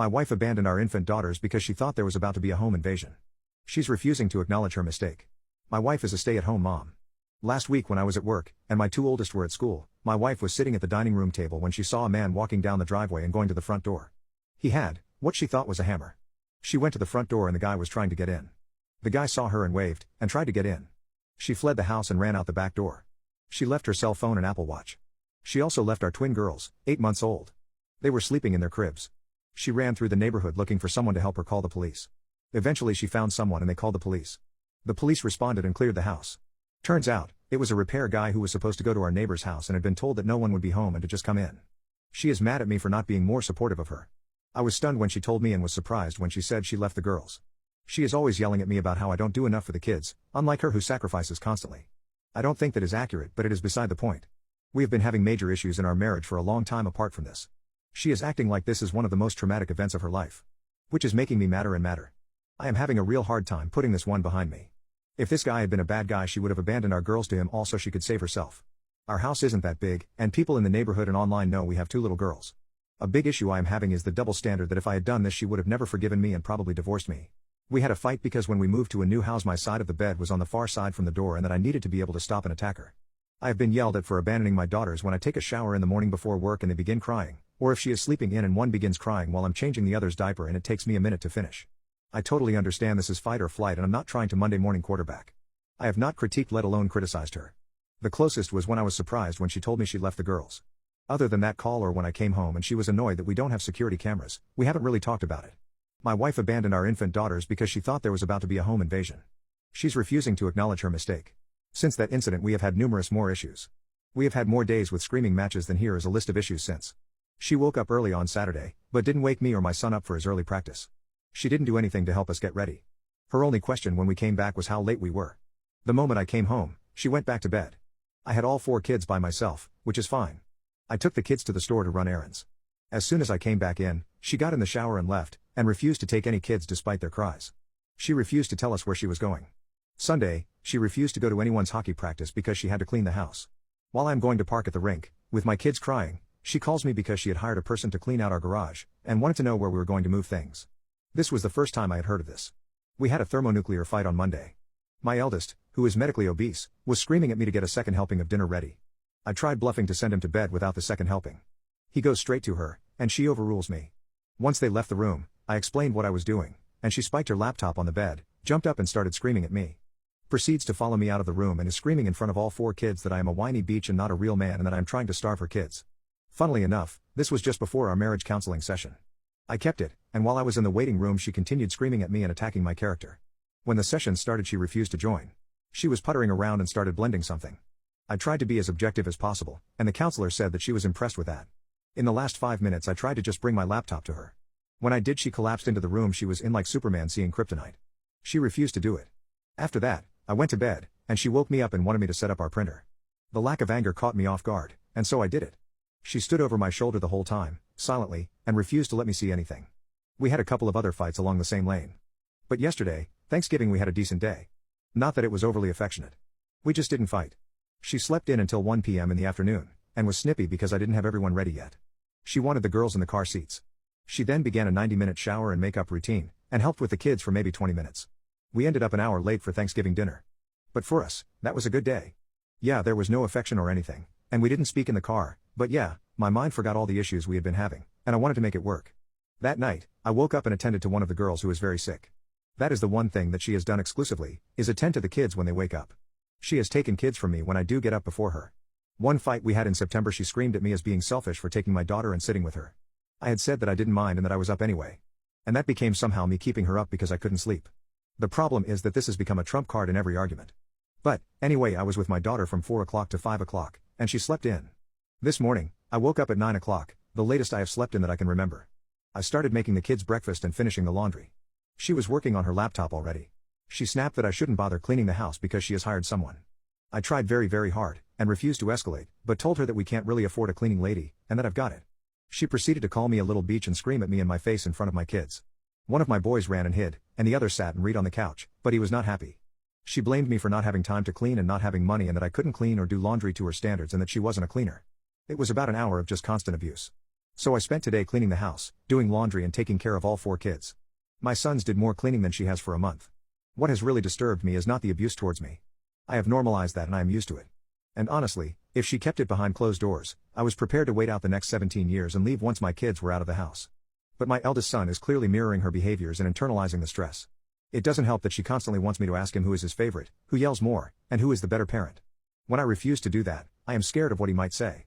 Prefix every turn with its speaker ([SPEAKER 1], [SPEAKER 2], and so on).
[SPEAKER 1] My wife abandoned our infant daughters because she thought there was about to be a home invasion. She's refusing to acknowledge her mistake. My wife is a stay-at-home mom. Last week when I was at work, and my two oldest were at school, my wife was sitting at the dining room table when she saw a man walking down the driveway and going to the front door. He had what she thought was a hammer. She went to the front door and the guy was trying to get in. The guy saw her and waved, and tried to get in. She fled the house and ran out the back door. She left her cell phone and Apple Watch. She also left our twin girls, 8 months old. They were sleeping in their cribs. She ran through the neighborhood looking for someone to help her call the police. Eventually she found someone and they called the police. The police responded and cleared the house. Turns out, it was a repair guy who was supposed to go to our neighbor's house and had been told that no one would be home and to just come in. She is mad at me for not being more supportive of her. I was stunned when she told me and was surprised when she said she left the girls. She is always yelling at me about how I don't do enough for the kids, unlike her who sacrifices constantly. I don't think that is accurate, but it is beside the point. We have been having major issues in our marriage for a long time apart from this. She is acting like this is one of the most traumatic events of her life. Which is making me madder and madder. I am having a real hard time putting this one behind me. If this guy had been a bad guy, she would have abandoned our girls to him all so she could save herself. Our house isn't that big, and people in the neighborhood and online know we have 2 little girls. A big issue I am having is the double standard that if I had done this she would have never forgiven me and probably divorced me. We had a fight because when we moved to a new house my side of the bed was on the far side from the door and that I needed to be able to stop an attacker. I have been yelled at for abandoning my daughters when I take a shower in the morning before work and they begin crying, or if she is sleeping in and one begins crying while I'm changing the other's diaper and it takes me a minute to finish. I totally understand this is fight or flight and I'm not trying to Monday morning quarterback. I have not critiqued let alone criticized her. The closest was when I was surprised when she told me she left the girls. Other than that call or when I came home and she was annoyed that we don't have security cameras, we haven't really talked about it. My wife abandoned our infant daughters because she thought there was about to be a home invasion. She's refusing to acknowledge her mistake. Since that incident we have had numerous more issues. We have had more days with screaming matches than here is a list of issues since. She woke up early on Saturday, but didn't wake me or my son up for his early practice. She didn't do anything to help us get ready. Her only question when we came back was how late we were. The moment I came home, she went back to bed. I had all 4 kids by myself, which is fine. I took the kids to the store to run errands. As soon as I came back in, she got in the shower and left, and refused to take any kids despite their cries. She refused to tell us where she was going. Sunday, she refused to go to anyone's hockey practice because she had to clean the house. While I'm going to park at the rink, with my kids crying, she calls me because she had hired a person to clean out our garage, and wanted to know where we were going to move things. This was the first time I had heard of this. We had a thermonuclear fight on Monday. My eldest, who is medically obese, was screaming at me to get a second helping of dinner ready. I tried bluffing to send him to bed without the second helping. He goes straight to her, and she overrules me. Once they left the room, I explained what I was doing, and she spiked her laptop on the bed, jumped up and started screaming at me. Proceeds to follow me out of the room and is screaming in front of all 4 kids that I am a whiny bitch and not a real man and that I am trying to starve her kids. Funnily enough, this was just before our marriage counseling session. I kept it, and while I was in the waiting room she continued screaming at me and attacking my character. When the session started she refused to join. She was puttering around and started blending something. I tried to be as objective as possible, and the counselor said that she was impressed with that. In the last 5 minutes I tried to just bring my laptop to her. When I did she collapsed into the room she was in like Superman seeing kryptonite. She refused to do it. After that, I went to bed, and she woke me up and wanted me to set up our printer. The lack of anger caught me off guard, and so I did it. She stood over my shoulder the whole time, silently, and refused to let me see anything. We had a couple of other fights along the same lane. But yesterday, Thanksgiving, we had a decent day. Not that it was overly affectionate. We just didn't fight. She slept in until 1 p.m. in the afternoon, and was snippy because I didn't have everyone ready yet. She wanted the girls in the car seats. She then began a 90-minute shower and makeup routine, and helped with the kids for maybe 20 minutes. We ended up an hour late for Thanksgiving dinner. But for us, that was a good day. Yeah, there was no affection or anything, and we didn't speak in the car, but yeah, my mind forgot all the issues we had been having, and I wanted to make it work. That night, I woke up and attended to one of the girls who is very sick. That is the one thing that she has done exclusively, is attend to the kids when they wake up. She has taken kids from me when I do get up before her. One fight we had in September she screamed at me as being selfish for taking my daughter and sitting with her. I had said that I didn't mind and that I was up anyway. And that became somehow me keeping her up because I couldn't sleep. The problem is that this has become a trump card in every argument. But, anyway, I was with my daughter from 4 o'clock to 5 o'clock, and she slept in. This morning, I woke up at 9 o'clock, the latest I have slept in that I can remember. I started making the kids breakfast and finishing the laundry. She was working on her laptop already. She snapped that I shouldn't bother cleaning the house because she has hired someone. I tried very hard, and refused to escalate, but told her that we can't really afford a cleaning lady, and that I've got it. She proceeded to call me a little bitch and scream at me in my face in front of my kids. One of my boys ran and hid, and the other sat and read on the couch, but he was not happy. She blamed me for not having time to clean and not having money and that I couldn't clean or do laundry to her standards and that she wasn't a cleaner. It was about an hour of just constant abuse. So I spent today cleaning the house, doing laundry and taking care of all 4 kids. My sons did more cleaning than she has for a month. What has really disturbed me is not the abuse towards me. I have normalized that and I am used to it. And honestly, if she kept it behind closed doors, I was prepared to wait out the next 17 years and leave once my kids were out of the house. But my eldest son is clearly mirroring her behaviors and internalizing the stress. It doesn't help that she constantly wants me to ask him who is his favorite, who yells more, and who is the better parent. When I refuse to do that, I am scared of what he might say.